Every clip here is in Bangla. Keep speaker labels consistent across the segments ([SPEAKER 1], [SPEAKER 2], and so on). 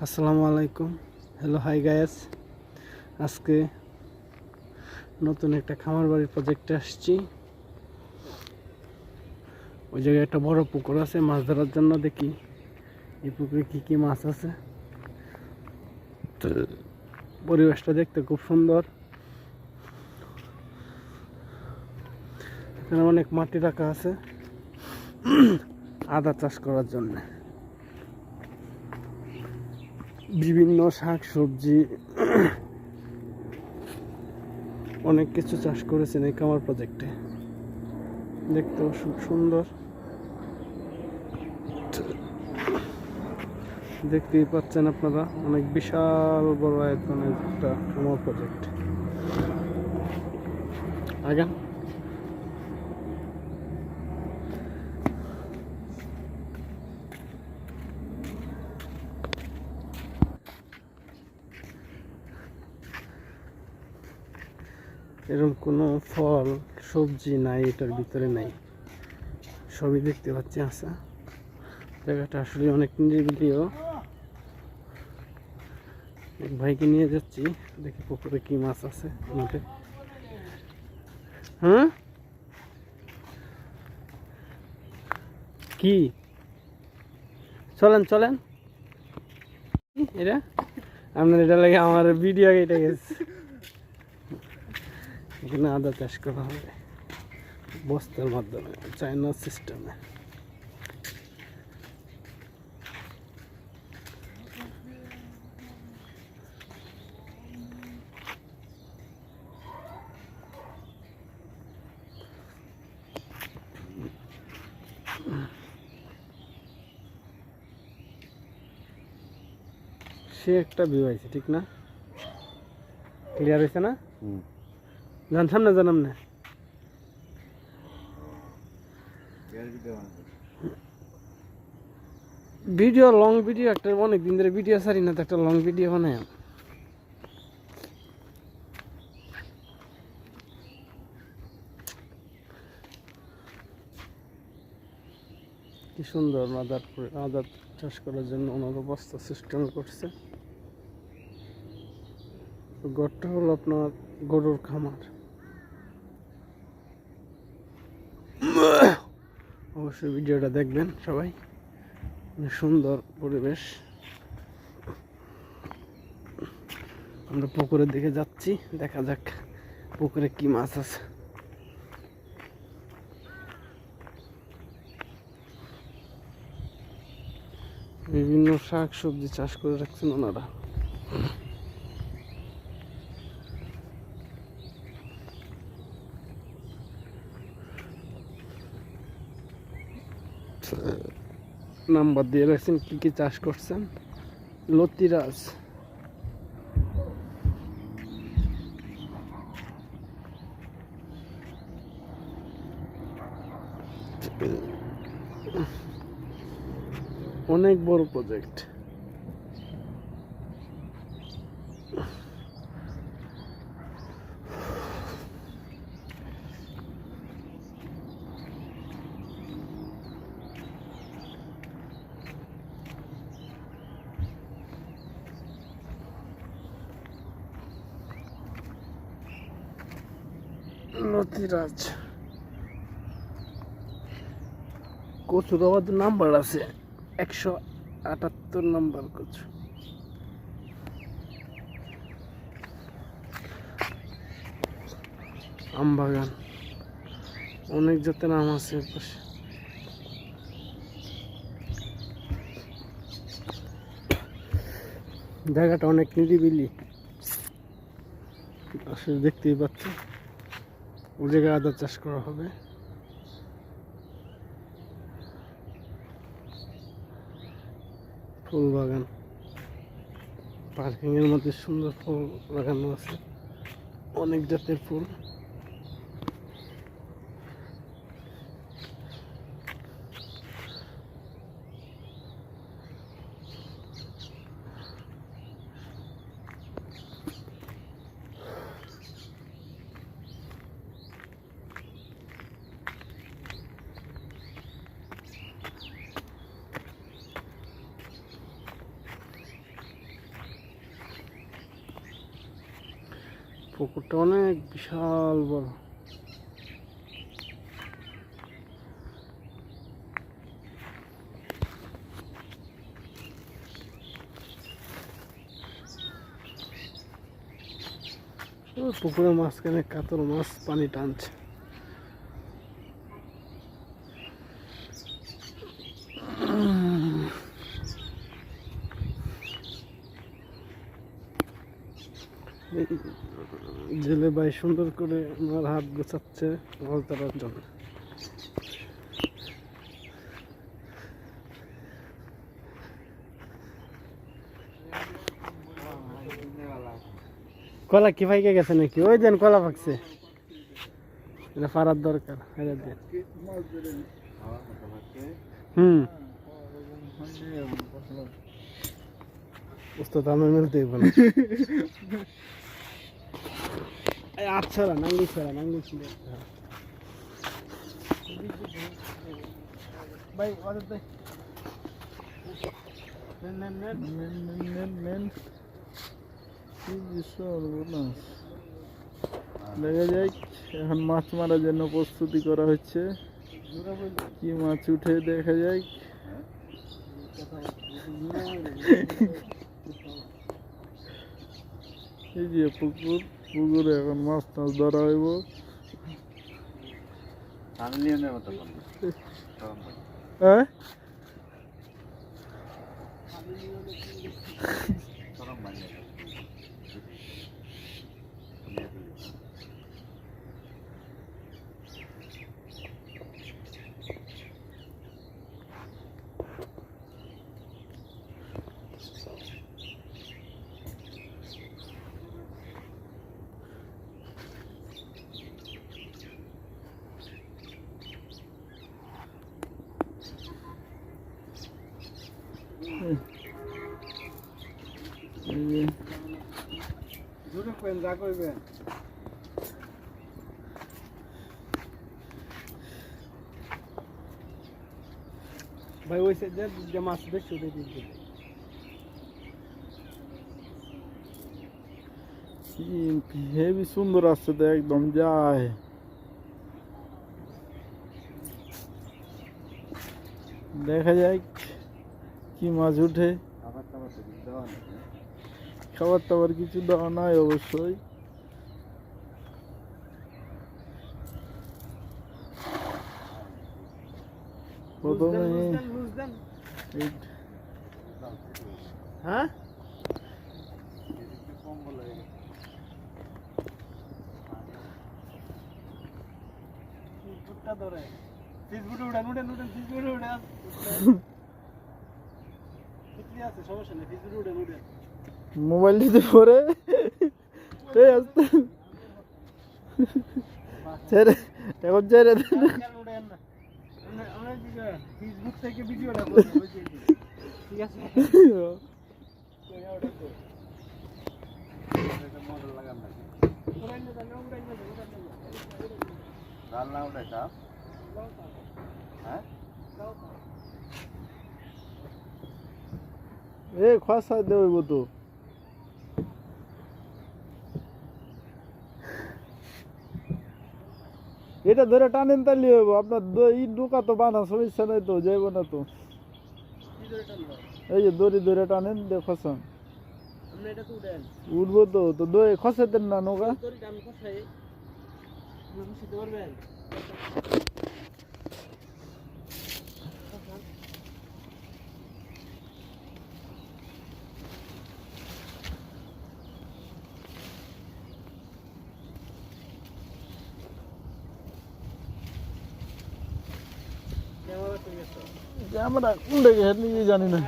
[SPEAKER 1] আসসালামু আলাইকুম। Hello, hi guys. আজকে নতুন একটা খামার বাড়ির প্রজেক্টে আসছি। ওই জায়গায় একটা বড় পুকুর আছে মাছ ধরার জন্য। দেখি এই পুকুরে কি কি মাছ আছে। পরিবেশটা দেখতে খুব সুন্দর। এখানে অনেক মাটি রাখা আছে আদা চাষ করার জন্য। বিভিন্ন শাক সবজি অনেক কিছু চাষ করেছেন এই খামার প্রজেক্টে। দেখতেও খুব সুন্দর। দেখতেই পাচ্ছেন আপনারা, অনেক বিশাল বড় আয়তনের একটা খামার প্রজেক্ট। আগান। এরকম কোনো ফল সবজি নাই এটার ভিতরে, নাই। সবই দেখতে পাচ্ছি আছে। জায়গাটা আসলে অনেক নিরিবিলিও। এক ভাইকে নিয়ে যাচ্ছি, দেখি পুকুরে কি মাছ আছে আমাদের। হ্যাঁ, কি চলেন চলেন। এটা আপনার এটা লাগে আমার ভিডিও কেটে গেছে। এখানে আদা চাষ করা হবে বস্তার মাধ্যমে, চায়না সিস্টেমে। সে একটা ভিউ আছে, ঠিক না? ক্লিয়ার হয়েছে না? জানতাম না, জানাম না। ভিডিও, লং ভিডিও একটা, অনেক দিন ধরে ভিডিও ছাড়ি না, তো একটা লং ভিডিও বানাই। কি সুন্দর আদা চাষ করার জন্য ওনারা বস্তা সিস্টেম করছে। ঘরটা হলো আপনার গরুর খামার। অবশ্যই ভিডিওটা দেখবেন সবাই। সুন্দর পরিবেশ। আমরা পুকুরের দিকে যাচ্ছি, দেখা যাক পুকুরে কি মাছ আছে। বিভিন্ন শাক সবজি চাষ করে রাখছেন ওনারা। নাম্বার দিয়ে রাখছেন কি কি চাষ করছেন। লতিরাজ, অনেক বড় প্রজেক্ট। লতিরাজ কচুর আবার নাম্বার আছে 178 নাম্বার কচু। আম বাগান, অনেক জাতের আম আছে পাশে। জায়গাটা অনেক নিরিবিলি, আসলে দেখতেই পাচ্ছি। ওই জায়গায় আদা চাষ করা হবে। ফুল বাগান, পার্কিং এর মধ্যে সুন্দর ফুল লাগানো আছে, অনেক জাতের ফুল। পুকুরটা অনেক বিশাল বড়। পুকুরের মাঝখানে কাতল মাছ পানি টানছে। জেলে ভাই সুন্দর করে আমার হাত গোছাচ্ছে মাছ ধরার জন্য। কলা কি ভাইকে গেছে নাকি? ওই দেন কলা পাকছে, এটা পারার দরকার। উস্তাদ আমার মেলতে হইব না। আচ্ছা নাঙ্গি ছাড়া নাঙ্গি ছিল ভাই অর্ডার দে।
[SPEAKER 2] দেখা যায় এখন মাছ মারার জন্য প্রস্তুতি করা হচ্ছে। কি মাছ উঠে দেখা যায়। এই যে পুকুরে এখন মাছ টাছ ধরা হইব। হ্যাঁ
[SPEAKER 1] যা করবেন ভাই ওই যে মাছ বেশি উঠে দিচ্ছে।
[SPEAKER 2] হেবি সুন্দর আসছে তো, একদম যায়। দেখা যায় কি মাছ উঠে। খাবার টাবার কিছু দেওয়া নাই অবশ্যই। প্রথমে
[SPEAKER 1] হ্যাঁ ধরে ফেসবুকে উড়ান উড়ান উড়ান ফেসবুকে উড়ান আছে সমস্যা নেই ফেসবুকে উড়ান উড়ান
[SPEAKER 2] মোবাইল দিতে পরে ছেড়ে এখন ছেড়ে
[SPEAKER 1] ফেসবুক থেকে ভিডিওটা করব ঠিক আছে মডেল লাগান না উড়াই না জানা উড়াই না গাল না উড়াই তা হ্যাঁ
[SPEAKER 2] এ খসা দেব তো এটা ধরে টানেন তাহলে হইব। আপনার এই ডোকা তো বাঁধা সমস্যা নাই তো, যাইব না তো। এই যে দড়ি ধরে টানেন দেখো উঠবো তো। তো দড়ি খসে দেন না নৌকা। ক্যামেরা কোনটা গেছে নিজে জানি না।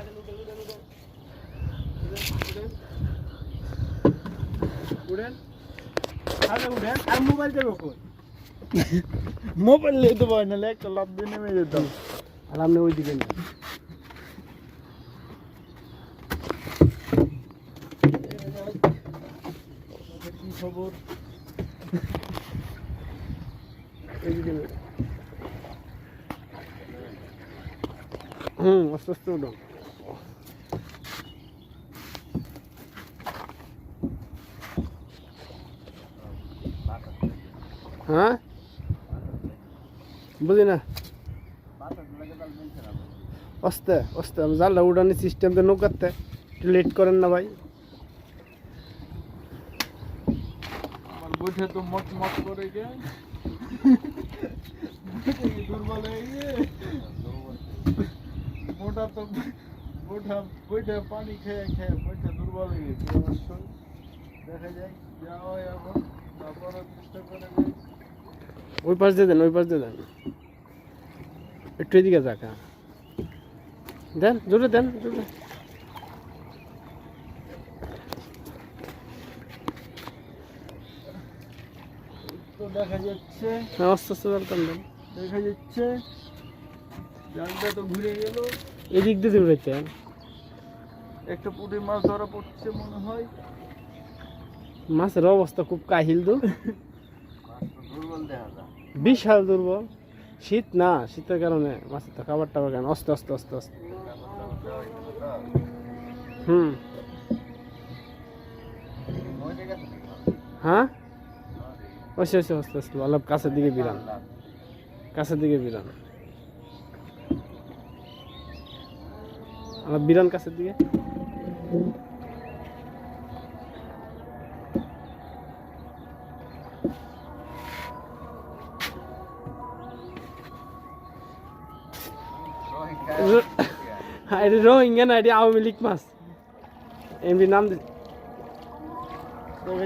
[SPEAKER 2] মোবাইল নিতে পারি না, একটা লাভ দিয়ে নেমে যেতাম।
[SPEAKER 1] আর আপনি ওই দিকে না
[SPEAKER 2] কি খবর?
[SPEAKER 1] এইদিকে আস্তে আস্তে উঠো। হ্যাঁ বুঝি না আস্তে আস্তে আমি জালটা উড়ানি সিস্টেম তো নৌকাতে একটু লেট করেন না ভাই
[SPEAKER 2] আমার বইটা তো মট মট করে গে দুর্বল হয়ে গিয়ে মোটা তো বইটা পানি খেয়ে খেয়ে বইটা দুর্বল হয়ে গেছে অবশ্যই দেখা যায় যা হয় এখন তারপর চেষ্টা করে যাই
[SPEAKER 1] ওই পাশ দিয়ে দেন ওই পাশ দিয়ে দেন একটু এদিকে যাকা দেন জোরে দেন জোরে
[SPEAKER 2] তো দেখা যাচ্ছে
[SPEAKER 1] হ্যাঁ আস্তে আস্তে দরকার দেন
[SPEAKER 2] দেখা যাচ্ছে জালটা তো ঘুরে গেল
[SPEAKER 1] এদিক দিয়ে দিন রয়েছে
[SPEAKER 2] একটা পুঁটি মাছ ধরা পড়ছে মনে হয়
[SPEAKER 1] মাছের অবস্থা খুব কাহিল তো
[SPEAKER 2] দুর্বল দেখা যায়
[SPEAKER 1] বিশাল দুর্বল শীত না শীতের কারণে মাছের তো খাবার টাবার কেন আস্তে আস্তে আস্তে আস্তে হ্যাঁ আস্তে আস্তে আস্তে আস্তে অলপ কাছের দিকে বিরান কাছের দিকে বিরান অলপ বিরান কাছের দিকে এটা রোহিঙ্গা না এটা আওয়ামী লীগ মাছ এমনি নাম
[SPEAKER 2] দেখা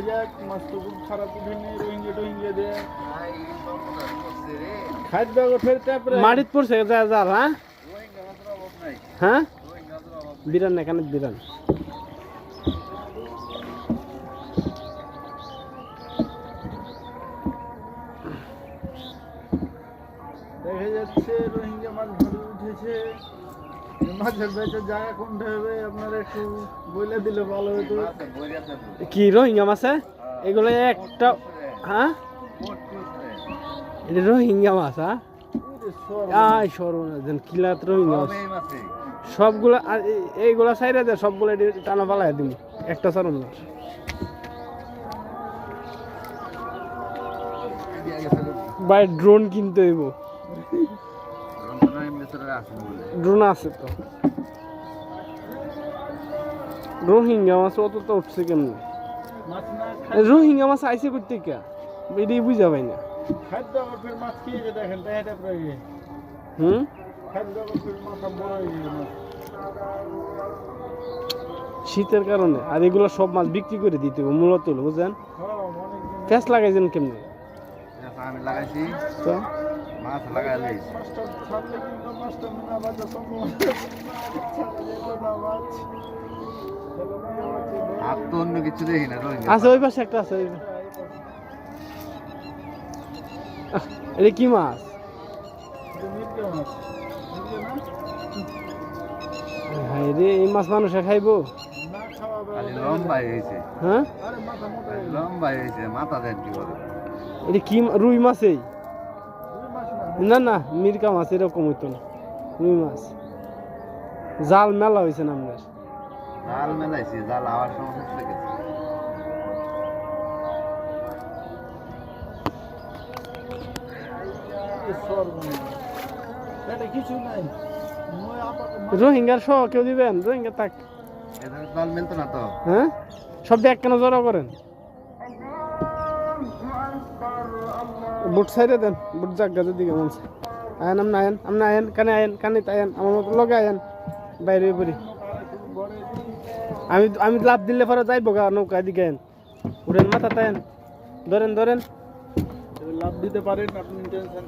[SPEAKER 2] যাক মাছ তো খুব খারাপ উঠেনি রোহিঙ্গে টোহিঙ্গে দেয় খাদ্য ফের তারপরে
[SPEAKER 1] মাটিত পড়ছে যা যা হ্যাঁ হ্যাঁ বিরান না এখানে বিরান
[SPEAKER 2] দেখা যাচ্ছে রোহিঙ্গা মাছ ধরে উঠেছে মাছের বেচার জায়গা কোনটা হবে আপনারা একটু বলে দিলে ভালো হতো
[SPEAKER 1] কি রোহিঙ্গা মাছ এগুলো একটা হ্যাঁ এটা রোহিঙ্গা মাছ হ্যাঁ আয় সর্বনাশ কিলাত রোহিঙ্গা মাছ সবগুলা এইগুলা সাইডে দেয় সবগুলা টানা পালাই দিব একটা সরম না ভাই ড্রোন কিনতে হইব ড্রোন আছে তো রোহিঙ্গা মাছ অত তো উঠছে কেমন
[SPEAKER 2] মাছ না
[SPEAKER 1] রোহিঙ্গা মাছ আইসে করতে কে এটাই বুঝা পাই না
[SPEAKER 2] খাদ্য ফের মাছ খেয়ে দেখেন এটা প্রায় খাদ্য ফের মাথা বড় হয়ে গেছে মাছ
[SPEAKER 1] শীতের কারণে আর এগুলো সব মাছ বিক্রি করে দিতে হবে মূলত হলো বুঝলেন ফ্যাস লাগাইছেন কেমনি
[SPEAKER 3] আমি লাগাইছি
[SPEAKER 1] তো
[SPEAKER 3] মাছ লাগাইলে
[SPEAKER 2] মাছটা ছাড়লে কিন্তু মাছটা মেনা বাজা সম্ভব
[SPEAKER 3] আর তো অন্য কিছু দেখি না রোহিঙ্গা
[SPEAKER 1] আছে ওই পাশে একটা আছে ওই পাশে। এটা কি মাছ হায় রে এই মাছ মানুষে খাইবো
[SPEAKER 3] খালি লম্বাই হয়েছে
[SPEAKER 1] হ্যাঁ
[SPEAKER 3] লম্বাই হয়েছে মাথা দেন কি বলে
[SPEAKER 1] এটা কি রুই মাছ এই না না মিরকা মাছ এরকম হইতো না রুই মাছ জাল মেলা হয়েছে না আপনার
[SPEAKER 3] জাল মেলাইছি জাল আওয়ার সময় ফেসলে গেছে
[SPEAKER 2] কিছু নাই
[SPEAKER 1] রোহিঙ্গার সহ কেউ দিবেন রোহিঙ্গা তাক
[SPEAKER 3] এখানে জাল মেলতো না তো
[SPEAKER 1] হ্যাঁ সব ব্যাগ কেন জড়ো করেন বুট সাইডে দেন বুট জায়গাতে দিকে মন আয়েন আমনা আয়েন কানে আয়েন আমার মতো লগে আয়েন বাইরে পড়ি আমি লাভ দিলে পরে যাইব গা নৌকা দিকে আয়েন উড়েন মাথা তায়েন ধরেন
[SPEAKER 2] লাভ দিতে পারেন আপনি টেনশন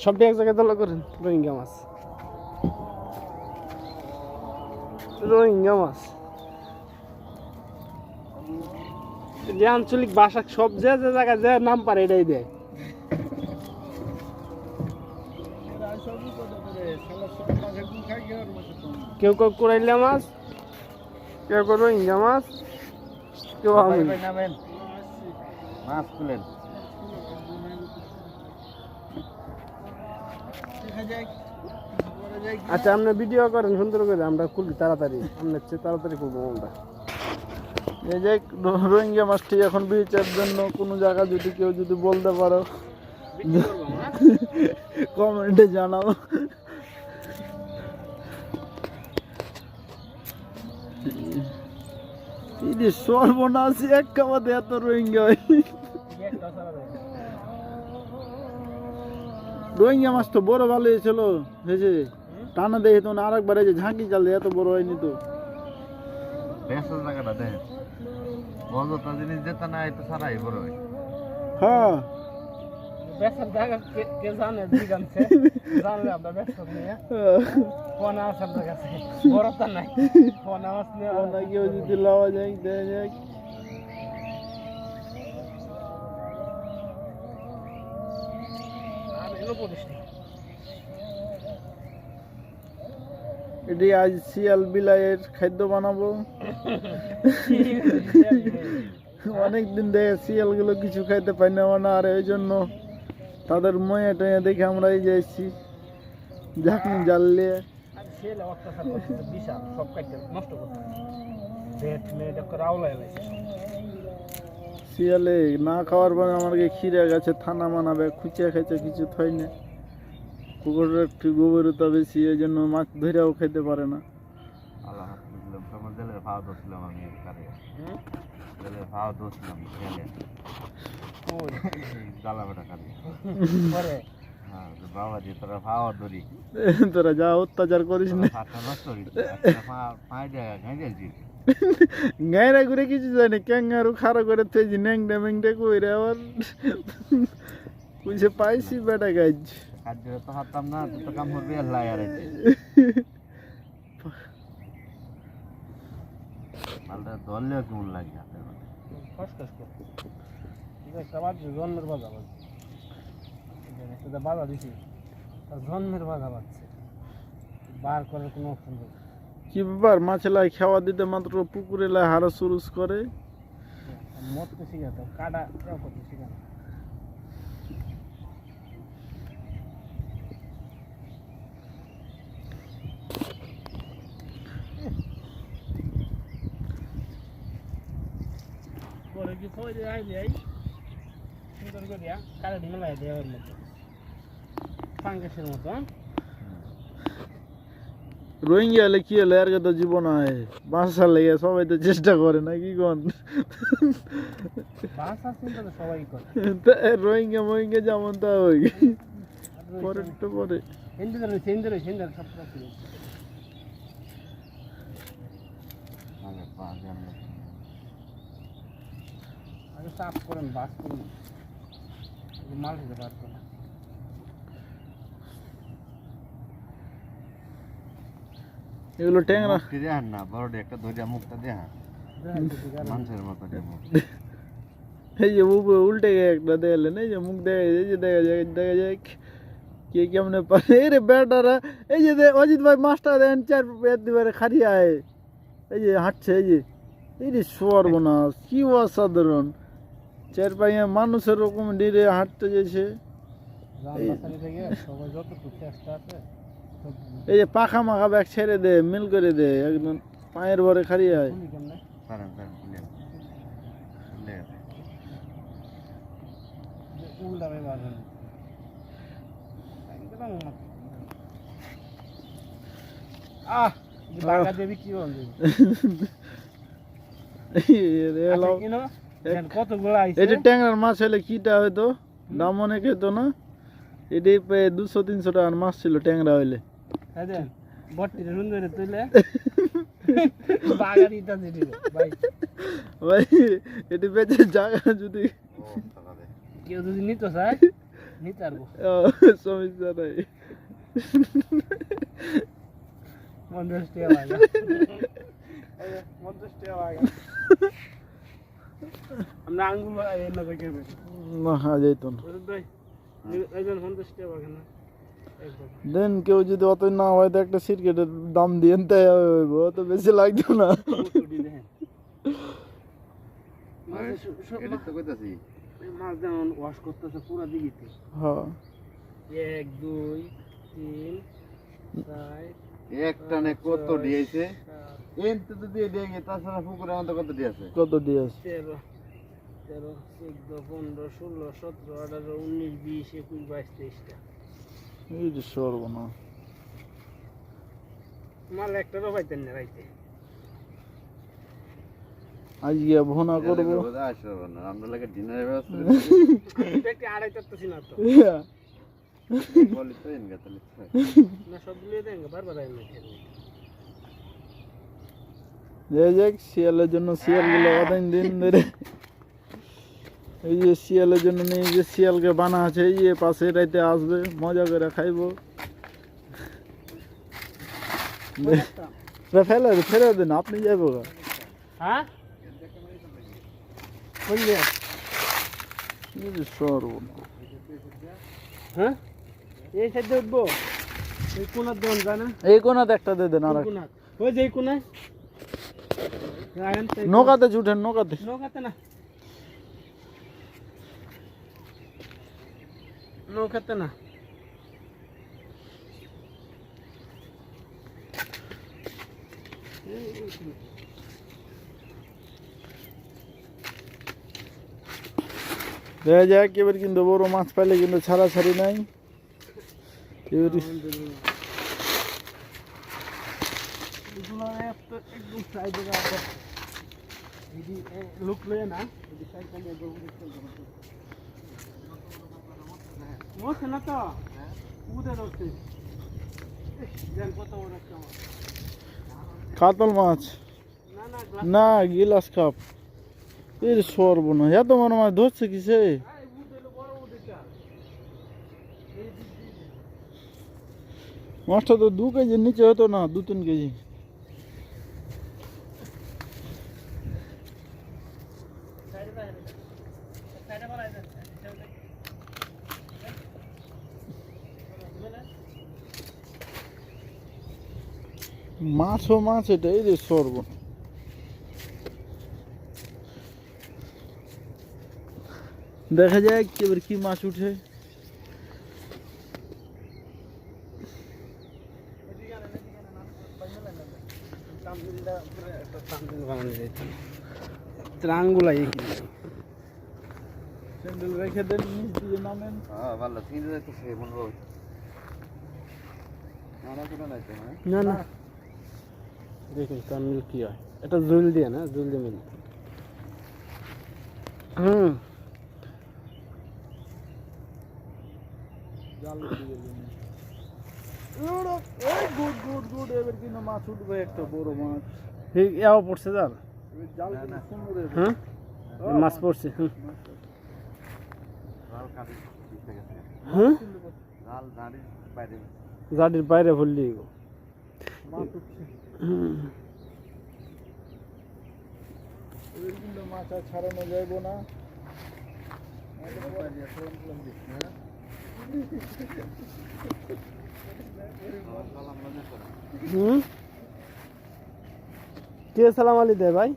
[SPEAKER 1] সব এক জায়গায় দল করেন রোহিঙ্গা মাছ যে আঞ্চলিক ভাষা সব যে যে জায়গায় যে নাম পারে এটাই দেয় কেউ কেউ কোরাইলা মাছ কেউ কেউ রোহিঙ্গা মাছ কেউ
[SPEAKER 3] ভাই নামেন মাছ খুলেন
[SPEAKER 1] আচ্ছা আপনি ভিডিও করেন সুন্দর করে আমরা খুলি তাড়াতাড়ি আপনার চেয়ে তাড়াতাড়ি খুলবো আমরা
[SPEAKER 2] এই যে রোহিঙ্গা মাছটি এখন বিচার জন্য কোনো জায়গা যদি কেউ যদি বলতে পারো
[SPEAKER 1] বিক্রি করবো না কমেন্টে জানাও এই সর্বনাশ এক কাবাতে এত রোহিঙ্গা হয় রোহিঙ্গা মাছ তো বড় ভালো হয়েছিল হয়েছে টানা দেখে তো আর একবার যে ঝাঁকি জাল এত বড় হয়নি তো
[SPEAKER 3] বেসার জায়গাটা দেখেন বড়টা জিনিস যেতে না এটা সারাই বড় হয়
[SPEAKER 1] হ্যাঁ
[SPEAKER 4] বেসার জায়গা কে জানে দিগানছে জানলে আমরা বেসার নিয়ে ফোন আছে আপনার কাছে বড়টা নাই ফোন আওয়াজ নিয়ে
[SPEAKER 1] ওনা কেউ যদি লাওয়া যায় দেয়া যায়
[SPEAKER 4] আর এলো পড়িস
[SPEAKER 1] এটি আজ শিয়াল বিলাইয়ের খাদ্য বানাবো অনেকদিন দেখে শিয়ালগুলো কিছু খাইতে পাই না মানে আর এই জন্য তাদের ময়া টয়া দেখে আমরা এই যে এসেছি ঝাঁকনি জাল নিয়ে
[SPEAKER 4] আর ছেলে অত্যাচার করতেছে বিশাল সব কাটতে নষ্ট করতে ভেট মেয়েটা করে আওলাই লাগছে
[SPEAKER 1] শিয়ালে না খাওয়ার পরে আমাকে খিরে গেছে থানা মানাবে খুঁচিয়া খাইছে কিছু থই না পুকুরের একটু গোবরতা বেশি এই জন্য মাছ ধরেও খেতে পারে না
[SPEAKER 3] আল্লাহ বুঝলাম তোমার জেলের ভাও দোষলাম আমি কারে জেলের ভাও দোষলাম জেলে
[SPEAKER 4] ওই
[SPEAKER 3] জ্বালা বেটা কারে
[SPEAKER 4] পরে
[SPEAKER 3] হ্যাঁ বাবা দিয়ে তোরা ভাও ধরি
[SPEAKER 1] তোরা যা অত্যাচার করিস না
[SPEAKER 3] ফাটা নষ্ট হয়েছে পায়ে দেয় গাই দিয়েছি
[SPEAKER 1] গায়রা করে কিছু জানি ক্যাঙ্গারু খাড়া করে থেজি ন্যাংডা ম্যাংডা কইরে আবার বুঝে পাইছি বেটা গাছ
[SPEAKER 3] কাজ তো হারতাম না তো কাম করবি আল্লাহ আর মালটা ধরলেও কেমন লাগে হাতের মধ্যে
[SPEAKER 4] খসখস করতে একটা বাদ জন্মের বাধা বাজছে একটা বাধা দিছি জন্মের বাধা বাজছে বার করার কোনো অপশন নেই
[SPEAKER 1] কি ব্যাপার মাছে লাই খাওয়া দিতে মাত্র পুকুরে লাই হারা সুরুস করে
[SPEAKER 4] মরতে শিখাতো কাটা এও করতে শিখানো পরে কি থই দিয়ে আই যাই সুন্দর করে দিয়া কাটা ডিমে লাই দেওয়ার মতো ফাঙ্গাসের মতো
[SPEAKER 1] রোহিঙ্গা হলে কি হলো আর তো জীবন হয় বাঁচার লেগে সবাই তো চেষ্টা করে না কি কোন
[SPEAKER 4] ভাষা চিন্তা তো সবাই করে
[SPEAKER 1] রোহিঙ্গা মোহিঙ্গা যেমন তা ওই পরে একটু পরে
[SPEAKER 4] হিন্দু সব কিছু আগে সাফ করেন বাস করুন মাল খেতে পারতো না
[SPEAKER 1] এগুলো ট্যাংরা
[SPEAKER 3] মুখটি দেখান না বড়টি একটা ধরিয়া মুখটা দেখান মানুষের মতো দিয়ে মুখ
[SPEAKER 1] এই যে উল্টে গিয়ে একটা দেখলেন এই যে মুখ দেখা যায় এই যে দেখা যায় কে কেমনে পারে এই রে বেটারা এই যে অজিত ভাই মাস্টার দেন চার দিবারে খারি আয় এই যে হাঁটছে এই যে সর্বনাশ কি অসাধারণ চার পাইয়া মানুষের রকম ডিরে হাঁটতে যেছে
[SPEAKER 4] সবাই যতটুকু চেষ্টা আছে
[SPEAKER 1] এই যে পাখা মাখা ব্যাগ ছেড়ে দে মিল করে দে একদম পায়ের ভরে খারি আয়
[SPEAKER 4] কেমনে
[SPEAKER 3] সারেন খুলে
[SPEAKER 4] উল্টা ভাই বাজে বাগা দেবী কি বলবে কতগুলো আইছে
[SPEAKER 1] এটা ট্যাংরার মাছ হলে কিটা হয়তো দাম অনেক হতো না এটি 200-300 টাকার মাছ ছিল ট্যাংরা হইলে
[SPEAKER 4] বট্টিটা সুন্দর তুলে বাগা দিতে ভাই
[SPEAKER 1] ভাই এটি বেচে জায়গা যদি
[SPEAKER 4] কেউ যদি নিত চায় নিতে পারবো
[SPEAKER 1] সমস্যা নাই
[SPEAKER 4] 50 টাকা বাগা 50 টাকা বাগা আমরা আঙ্গুল এনে দেখে
[SPEAKER 1] না যাইত না
[SPEAKER 4] ভাই একজন 50 টাকা বাগা না
[SPEAKER 1] দেন কেউ যদি অত না হয় তো একটা সিরকেটের দাম দিয়ে তাই হইব অত বেশি লাগতো না
[SPEAKER 3] এটা তো কইতাছি
[SPEAKER 4] মাছ যেমন ওয়াশ করতেছে পুরো দিঘিতে
[SPEAKER 1] হ্যাঁ
[SPEAKER 4] 1 2 3 4
[SPEAKER 3] একটানে কত দিয়েছে এনতে তো দিয়ে দিয়ে তাছাড়া পুকুরের মধ্যে কত দিয়েছে
[SPEAKER 1] কত দিয়েছে
[SPEAKER 4] 13 13, 14, 15, 16, 17, 18, 19, 20, 21, 22, 23টা।
[SPEAKER 1] এই যে সর্বনা
[SPEAKER 4] মাল একটারও পাইতেন না রাইতে।
[SPEAKER 1] আজ গিয়া ভোনা করবো
[SPEAKER 3] আমরা লাগে ডিনারের ব্যবস্থা
[SPEAKER 4] একটি আড়াই চারতেছি না তো।
[SPEAKER 3] বলি তো এনগা তাহলে
[SPEAKER 4] না সবগুলো দেন বারবার আইন না খেয়ে।
[SPEAKER 1] যাক শিয়ালের জন্য শিয়ালগুলো অনেক দিন ধরে এই যে শিয়ালের জন্য নিয়ে যে শিয়ালকে বানা আছে এই যে পাশে রাইতে আসবে মজা করে খাইবো ফেলে ফেলে দেন আপনি যাবো গা।
[SPEAKER 4] হ্যাঁ বললে
[SPEAKER 1] এই যে সর্বনা
[SPEAKER 4] হ্যাঁ এই সাইডে উঠবো এই কোনার দোন যায় না
[SPEAKER 1] এই কোনাতে একটা দিয়ে দেন আর
[SPEAKER 4] এই কোনার ওই যে এই কোনায়
[SPEAKER 1] নৌকাতে ছুটেন নৌকাতে
[SPEAKER 4] নৌকাতে না নৌকাতে না
[SPEAKER 1] দেখা যাক এবার কিন্তু বড় মাছ পাইলে কিন্তু ছাড়াছাড়ি নাই এবার
[SPEAKER 4] একদম সাইডে লুক লয়ে না মরছে না তো উদে ধরছে কত বড় একটা মাছ
[SPEAKER 1] কাতল মাছ
[SPEAKER 4] না না
[SPEAKER 1] না গিলাস কাপ এর সর্বনা এত বড় মাছ ধরছে কিসে মাছটা তো 2 কেজির নিচে হতো না 2-3 কেজি মাছও মাছ এটা এই যে সর্বনা দেখা যায় এবার কি মাছ উঠে
[SPEAKER 4] ত্রাঙ্গুলাই
[SPEAKER 1] স্যান্ডেল রেখে দেন নিচ দিয়ে নামেন
[SPEAKER 3] হ্যাঁ ভালো চিন্তা যাইতেছে বলবো আমরা কোনো নাই তো হ্যাঁ
[SPEAKER 4] না না দেখুন তামিল কি হয় এটা জুল দিয়ে না জুল দিয়ে মিল হুম
[SPEAKER 1] জাল দিয়ে দিন এই গুড গুড গুড এবার কিন্তু মাছ উঠবে একটা বড় মাছ
[SPEAKER 4] ঠিক এও পড়ছে জাল
[SPEAKER 1] এবার জাল কিন্তু সুন্দর
[SPEAKER 4] হ্যাঁ মাছ পড়ছে হুম
[SPEAKER 3] লাল কাটি দিতে গেছে
[SPEAKER 4] হ্যাঁ
[SPEAKER 3] লাল দাঁড়ি বাইরে
[SPEAKER 4] জাডির বাইরে ভরলি
[SPEAKER 1] মাছ উঠছে
[SPEAKER 4] হুম
[SPEAKER 1] এবার কিন্তু মাছ আর ছাড়ানো যাইব না
[SPEAKER 4] হুম কে সালাম আলী দে ভাই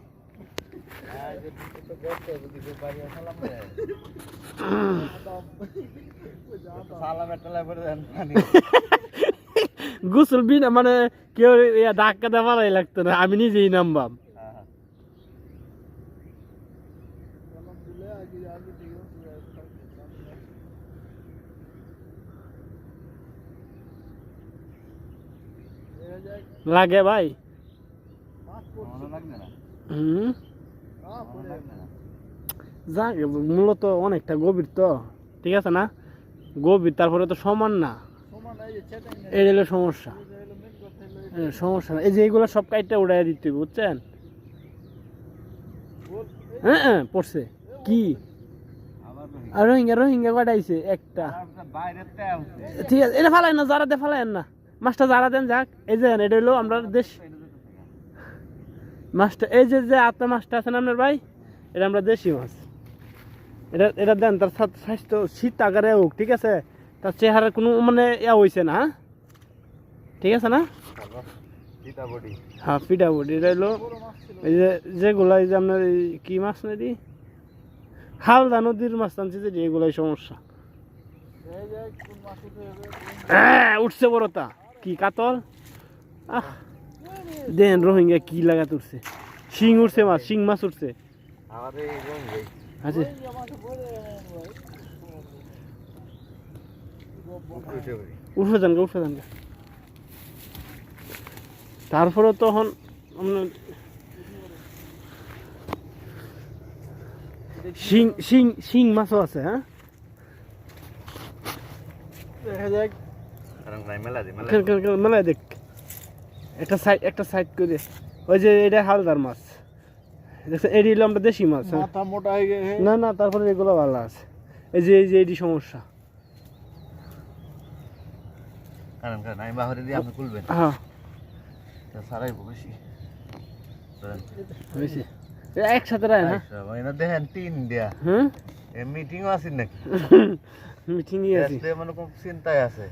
[SPEAKER 4] গোসল বিনা মানে কেউ ধাক্কা দেওয়ারাই লাগতো না আমি নিজেই নামবাম লাগে ভাই হুম যাক মূলত অনেকটা গভীর তো ঠিক আছে না গভীর তারপরে তো সমান না এই হলো সমস্যা সমস্যা না এই যে এইগুলো সব কাইটটা উড়াই দিতে হবে বুঝছেন হ্যাঁ হ্যাঁ পড়ছে কি আর রোহিঙ্গা রোহিঙ্গা কটাইছে একটা ঠিক আছে এটা ফালায় না যারা দে ফালায়েন না মাছটা যারা দেন যাক এই যে এটা হলো আমরা দেশ মাছটা এই যে যে আপনার মাছটা আছে না আপনার ভাই এটা আমরা দেশি মাছ এটা এটা দেন তার স্বাস্থ্য শীত আকারে হোক ঠিক আছে তার চেহারা কোনো মানে ইয়া হয়েছে না ঠিক আছে না হ্যাঁ পিঠা বডি এটা হলো এই যে যেগুলো এই যে আপনার এই কি মাছ না এটি হালদা নদীর মাছ টানছে যে এগুলাই সমস্যা হ্যাঁ উঠছে বড়টা কি কাতল আহ দেন রোহিঙ্গা কি লাগা উঠছে শিং উঠছে মাছ শিং মাছ উঠছে আছে উঠে যান গা, উঠে যান গা। তারপরে তখন আমরা শিং শিং শিং মাছও আছে। হ্যাঁ
[SPEAKER 1] দেখা যাক।
[SPEAKER 3] কারণ ভাই মেলা দি মেলা
[SPEAKER 4] মেলায় দেখ একটা সাইড করে ওই যে এটা হালদার মাছ দেখছেন, এটি হলো আমরা দেশি মাছ। হ্যাঁ।
[SPEAKER 1] মাথা মোটা হয়ে গেছে।
[SPEAKER 4] না না, তারপরে এগুলো ভালো আছে। এই যে এটি সমস্যা।
[SPEAKER 3] কারণ আমি বাহরে দিয়ে আপনি খুলবেন
[SPEAKER 4] হ্যাঁ
[SPEAKER 3] সারাই বেশি
[SPEAKER 4] হয়েছে, একসাথে রায় না।
[SPEAKER 3] এটা দেখেন 3 দিয়া
[SPEAKER 4] হ্যাঁ
[SPEAKER 3] মিটিংও আছে নাকি
[SPEAKER 4] মিটিংই আছে।
[SPEAKER 3] মানে কোন চিন্তায় আছে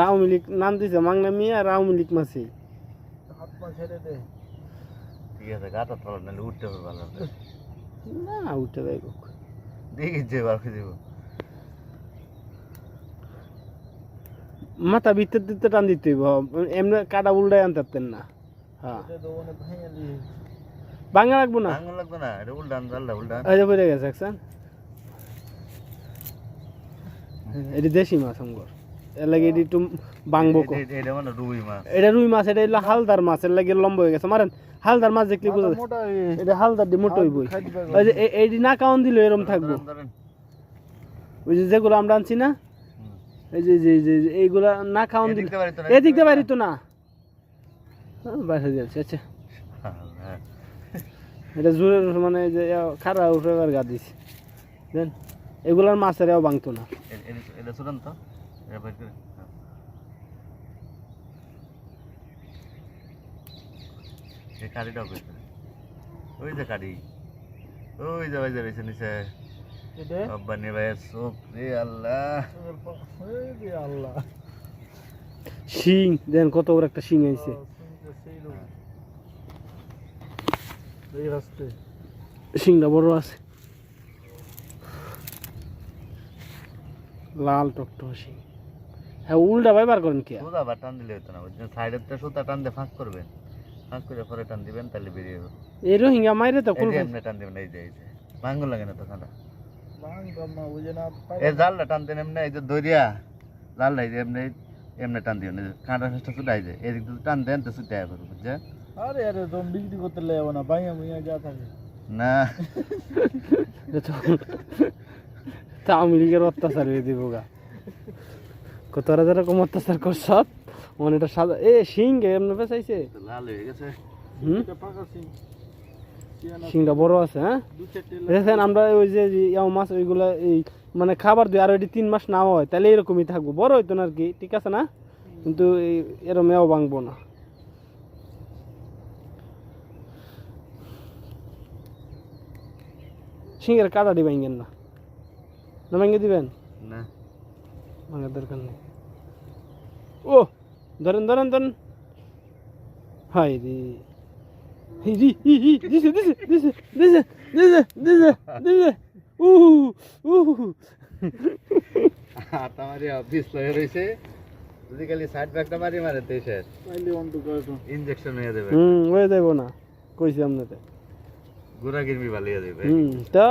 [SPEAKER 4] আওয়ামী লীগ নাম দিছে মাংনা মিয়া আর আওয়ামী লীগ মাছি।
[SPEAKER 1] হাত পা ছেড়ে দে।
[SPEAKER 3] ঠিক আছে গাটা তল নাহলে উঠতে হবে ভালো
[SPEAKER 4] না উঠে যাই
[SPEAKER 3] দেখি যে বার করে দেবো
[SPEAKER 4] মাথা ভিতর দিতে টান দিতে হইব, এমনি কাটা উল্টায় আনতে পারতেন না। হ্যাঁ
[SPEAKER 1] এটা তো অনেক ভাঙে দি।
[SPEAKER 4] বাংলা রাখবো না,
[SPEAKER 3] আঙুল লাগবে না এটা উল্টান জানলা উল্টান
[SPEAKER 4] এই যে পড়ে গেছে দেখছেন। এটি দেশি মাছ আমগর, এর লাগে এটি একটু বাংবো কো।
[SPEAKER 3] এটা মানে রুই মাছ
[SPEAKER 4] এটা রুই মাছ, এটা হলো হালদার মাছ, এর লাগে লম্বা হয়ে গেছে। মারেন হালদার মাছ দেখলে বুঝা
[SPEAKER 1] মাথা
[SPEAKER 4] যায়।
[SPEAKER 1] মোটা হয়ে গেছে।
[SPEAKER 4] এটা হালদার দি মোটো হইবই।
[SPEAKER 1] খাই দিবা গো।
[SPEAKER 4] ওই যে এইটি না কাউন দিলে এরকম থাকবো।
[SPEAKER 3] ধরেন
[SPEAKER 4] ওই যে যেগুলো আমরা আনছি না, এই যে যে যে এইগুলা না খাওয়ান দিলে
[SPEAKER 3] এদিকতে পারি তো না
[SPEAKER 4] এদিক দিয়ে বাড়ি তো না বাইরে যাচ্ছে। আচ্ছা
[SPEAKER 3] হ্যাঁ
[SPEAKER 4] এটা জোরে মানে যে খারা উঠে গা দিছে দেন, এগুলার মাছেরও ভাঙতো না।
[SPEAKER 3] এটা শুনুন তো এটা বের করে এই কারিটাও বের করে ওই যে কারি ওই যে রয়েছে নিচে
[SPEAKER 1] এটা
[SPEAKER 3] রব্বানি ভাইয়ের চোখ রে আল্লাহ
[SPEAKER 1] এই রে আল্লাহ।
[SPEAKER 4] শিং দেন কত বড় একটা শিং আইছে।
[SPEAKER 1] সেই লোক এই রাস্তে
[SPEAKER 4] শিংটা বড় আছে, লাল টকটক শিং। হ্যাঁ উল্টা ব্যবহার করেন কি?
[SPEAKER 3] সুতা বা টান দিলে হতো না ওই সাইডের তো সুতা টান দিয়ে ফাঁক করবেন, ফাঁক করে পরে টান দিবেন তাহলে বেরিয়ে যাবে।
[SPEAKER 4] এই রোহিঙ্গা মাইরে তো
[SPEAKER 3] এই
[SPEAKER 4] কুল
[SPEAKER 3] যে এমনি টান দিবেন এই যে ভাঙ্গুল লাগে না তো কাঁটা
[SPEAKER 1] ভাঙতাম না বুঝে না পাই।
[SPEAKER 3] এই জালটা টানতেন এমনি এই যে দরিয়া জাল এই যে এমনি এমনি টান দিবেন এই যে কাঁটা শেষটা ছুটাই যায় এদিক দিয়ে টান দেন তো ছুটাই করবো বুঝছে
[SPEAKER 1] আরে আরে তুমি বিক্রি করতে লেবো না, ভাইয়া মুইয়া যা থাকে।
[SPEAKER 3] না
[SPEAKER 4] তা আওয়ামী লীগের অত্যাচার হয়ে দিব গা। কত যেরকম অত্যাচার করছ মানে এটা সাদা এ শিং এমনি পেঁচাইছে।
[SPEAKER 3] লাল হয়ে গেছে
[SPEAKER 4] হুম
[SPEAKER 1] এটা পাকা সিং। সিয়ানা
[SPEAKER 4] শিংটা বড় আছে। হ্যাঁ
[SPEAKER 1] দু চারটে
[SPEAKER 4] দেখেন আমরা ওই যে ইয়াও মাছ ওইগুলা এই মানে খাবার দিয়ে আর ওইটি 3 মাস না হয় তাহলে এরকমই থাকবো, বড় হইতো না আর কি, ঠিক আছে না? কিন্তু এরম এও ভাঙবো না। শিঙের কাটাটি ভাঙেন না, না ভেঙে দিবেন?
[SPEAKER 3] না
[SPEAKER 4] ভাঙার দরকার নেই। ও ধরেন ধরেন ধরেন, হাই রে দিছে দিছে দিছে দিছে দিছে দিছে দিছে
[SPEAKER 3] তোমার বিষ লয়ে রয়েছে যদি খালি সাইড ব্যাগটা মারি মারে তো শেষ
[SPEAKER 1] পাইলে অন্ত করে তো।
[SPEAKER 3] ইনজেকশন হয়ে যাবে
[SPEAKER 4] হয়ে যাইব না কইছি আপনাদের।
[SPEAKER 3] গুড়া গিরমি বালিয়ে দেবে
[SPEAKER 4] তা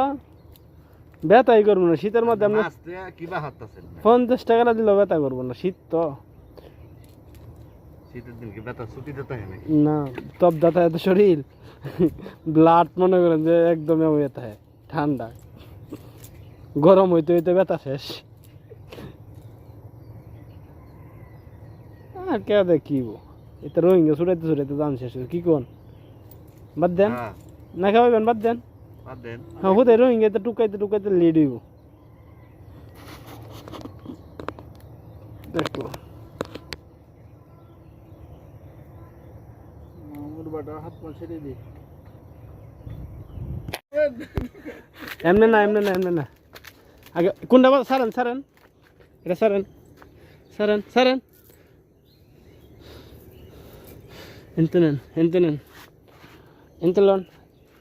[SPEAKER 4] ব্যথাই করবো না শীতের মধ্যে। আপনি
[SPEAKER 3] মাছ দিয়ে কিবা হাঁটতেছেন
[SPEAKER 4] 50 টাকা দিলেও ব্যথা করবো না, শীত তো
[SPEAKER 3] শীতের দিন কি ব্যথা ছুটি দিতে হয় নাকি
[SPEAKER 4] না। তব দাতা এত শরীর ব্লাড মনে করেন যে একদম ব্যথা হয়, ঠান্ডা গরম হইতে হইতে ব্যথা শেষ। আর কে দেখিব এটা রোহিঙ্গা ছুটাইতে ছুটাইতে দাম শেষ কি কোন বাদ দেন
[SPEAKER 3] হ্যাঁ
[SPEAKER 4] না খাওয়াবেন বাদ দেন।
[SPEAKER 3] বাদ দেন
[SPEAKER 4] হ্যাঁ হতে রোহিঙ্গা তো টুকাইতে টুকাইতে লেট হইব। দেখো
[SPEAKER 1] মামুর বাটা হাত পা ছেড়ে দি।
[SPEAKER 4] এমনি না এমনি না এমনি না, আগে কোনটা সারেন সারেন এটা সারেন সারেন সারেন এনতে নেন এনতে নেন এনতে লন।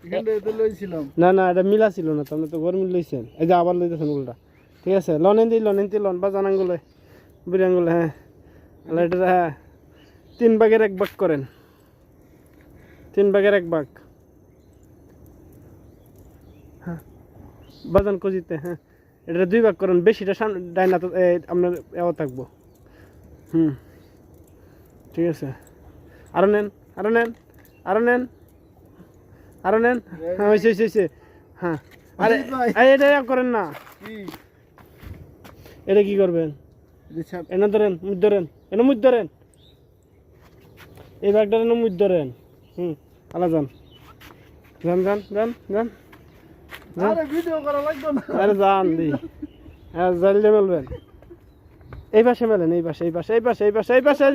[SPEAKER 1] এখানটা তো লইছিলাম।
[SPEAKER 4] না না এটা মিলা ছিল না, তো আপনি তো গরম লইছেন, এই যে আবার লইতেছেন উল্টা। ঠিক আছে লন এনতে লন বাজান আঙ্গুলে বুড়ি আঙ্গুলে। হ্যাঁ এটা হ্যাঁ 3 ভাগের 1 ভাগ করেন, 3 ভাগের 1 ভাগ। হ্যাঁ বাজান কজিতে, হ্যাঁ এটা 2 ভাগ করেন, বেশিটা সামনে ডাইনা তো আপনার এও থাকবো। ঠিক আছে, আরো নেন, আরো নেন, আরো নেন, আরো নেন। হ্যাঁ হয়েছে। হ্যাঁ আরে এটা করেন না,
[SPEAKER 2] কি
[SPEAKER 4] এটা কি করবেন?
[SPEAKER 2] রিসাব
[SPEAKER 4] এনে ধরেন, মুখ ধরেন, এনে মুখ ধরেন, এই ব্যাগটার এনে মুখ ধরেন। আলা যান যান যান যান যান।
[SPEAKER 2] আরে ভিডিও করা লাগবে না।
[SPEAKER 4] আরে যান দি, হ্যাঁ জানলে মেলবেন। এই পাশে মেলেন, এই পাশে, এই পাশে, এই পাশে, এই পাশে, এই পাশে।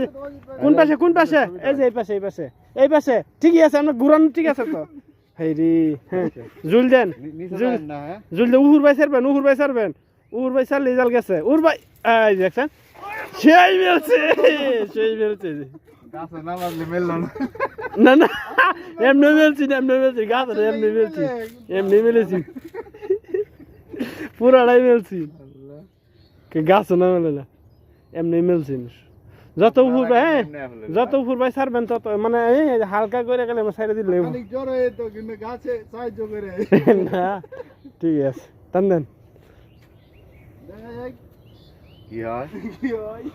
[SPEAKER 4] কোন পাশে, কোন পাশে? এই যে এই পাশে, এই পাশে, এই পাশে। ঠিকই আছে, আপনার ঘুরানো ঠিক আছে তো। হেই রে, হ্যাঁ জুল দেন, জুল
[SPEAKER 3] না হ্যাঁ
[SPEAKER 4] জুল দে। উহুর ভাই ছাড়বেন, উহুর ভাই ছাড়বেন, উহুর ভাই ছাড়লে জাল গেছে। উহুর ভাই এই দেখছেন, সেই মেলছে, সেই মেলছে।
[SPEAKER 2] গাছে না লাগলে মেললো না।
[SPEAKER 4] না না, এমনি মেলছি না, এমনি মেলছি, গাছ এমনি মেলছি, এমনি মেলেছি, পুরাটাই মেলছি। গাছ না মেলে না, এমনি মেলছি। যত উপর ভাই, হ্যাঁ যত উপর ভাই ছাড়বেন তত মানে হালকা করে গেলে ছাড়ে দিলে
[SPEAKER 2] খালি জ্বর হয়ে তো কিন্তু গাছে সাহায্য করে।
[SPEAKER 4] না। ঠিক আছে, টান দেন।
[SPEAKER 2] দেখা যাক
[SPEAKER 3] কি হয়
[SPEAKER 2] কি হয়।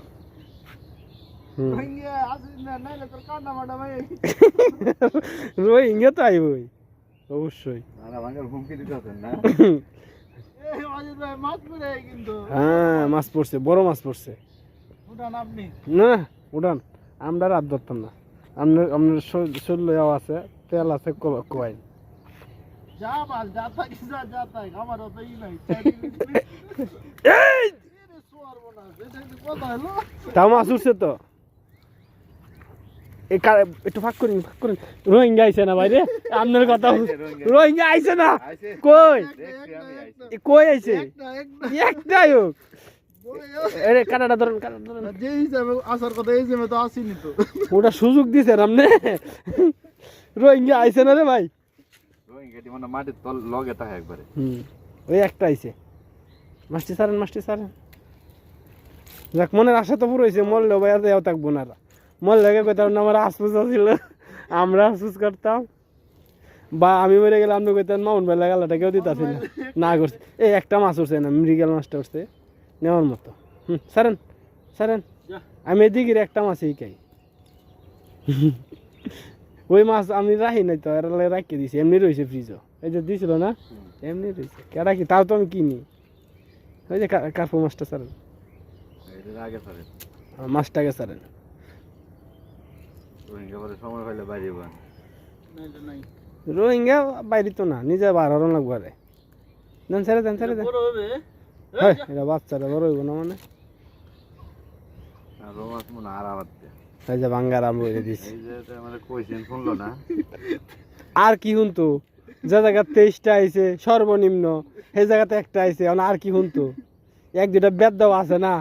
[SPEAKER 2] ভাঙ্গিয়া আসিস না, নাইলে তোর কান্না মাটা ভাই।
[SPEAKER 4] রোহিঙ্গা তো আইবই অবশ্যই।
[SPEAKER 3] না ভাঙার হুমকি দিতেছেন না
[SPEAKER 2] এই অজিত ভাই মাছ পড়ে কিন্তু।
[SPEAKER 4] হ্যাঁ মাছ পড়ছে, বড় মাছ পড়ছে।
[SPEAKER 2] উঠান আপনি।
[SPEAKER 4] না উড়ান, আমরা রাত ধরতাম না। আপনার আপনার শরীর আছে, তেল আছে, কয়েন।
[SPEAKER 2] যা মাল যা থাকি যা থাক আমার অত ই নাই।
[SPEAKER 4] এই
[SPEAKER 2] সোয়ারবো না, এটা কি কথা হলো?
[SPEAKER 4] তাও মাছ উঠছে তো। একটু ফাঁক করেন, ফাঁক করেন। রোহিঙ্গা আইছে না বাইরে, আপনার কথা। রোহিঙ্গা আইছে না,
[SPEAKER 3] আইছে
[SPEAKER 4] কই
[SPEAKER 3] দেখছি আমি আইছে
[SPEAKER 4] কই আইছে?
[SPEAKER 2] একটা
[SPEAKER 4] একটাই হোক। এরে কাটাটা ধরেন, কাটাটা ধরেন।
[SPEAKER 2] যে হিসাবে আসার কথা এই হিসাবে তো আসিনি তো।
[SPEAKER 4] ওটা সুযোগ দিছে আপনি। রোহিঙ্গা আইছে না রে ভাই।
[SPEAKER 3] রোহিঙ্গাটি মানে মাটির তল লগে থাকে একবারে
[SPEAKER 4] ওই একটা আইছে। মাছটি ছাড়েন, মাছটি ছাড়েন। যাক, মনের আশা তো পুরো হয়েছে। মরলেও ভাই আর দেওয়া থাকবো না। মরলে কইতাম না আমার আশপুস ছিল, আমরা আশপুস করতাম। বা আমি মরে গেলে আপনি কইতেন মাউন্ট বেলা গেলাটা কেউ দিতাছিল না, না করছে। এই একটা মাছ উঠছে না, মৃগেল মাছটা উঠছে নেওয়ার মতো। ছাড়েন ছাড়েন, আমি এদিকে একটা মাছই খাই। ওই মাছ আমি রাখি নাই তো, এর রাখিয়ে দিছি, এমনি রয়েছে ফ্রিজও। এই যে দিছিল না, এমনি রয়েছে। কেডা কি তাও তো আমি কিনি। ওই যে কার্পু মাছটা ছাড়েন,
[SPEAKER 3] এটার আগে সরে
[SPEAKER 4] মাছটাকে ছাড়েন।
[SPEAKER 3] রোহিঙ্গা পরে সময় পাইলে বাইরে যাবেন
[SPEAKER 2] নাই
[SPEAKER 4] রোহিঙ্গা বাইরে তো না, নিজে বার হরণ লাগবো। আরে দেন ছেড়ে দেন, ছেড়ে দেন।
[SPEAKER 2] বড় হবে।
[SPEAKER 4] হয় এটা বাচ্চারা বড় হইব না মানে।
[SPEAKER 3] আর রোমাস মনে আর আবার
[SPEAKER 4] এই যে ভাঙ্গার আমি বলে দিছি।
[SPEAKER 3] এই যে আমাদের কইছেন শুনলো না
[SPEAKER 4] আর কি শুনতো, যে জায়গা 23টা আইছে সর্বনিম্ন, সেই জায়গাতে একটা আইছে। আর কি শুনতো, এক দুটা বেদ দেওয়া আছে না।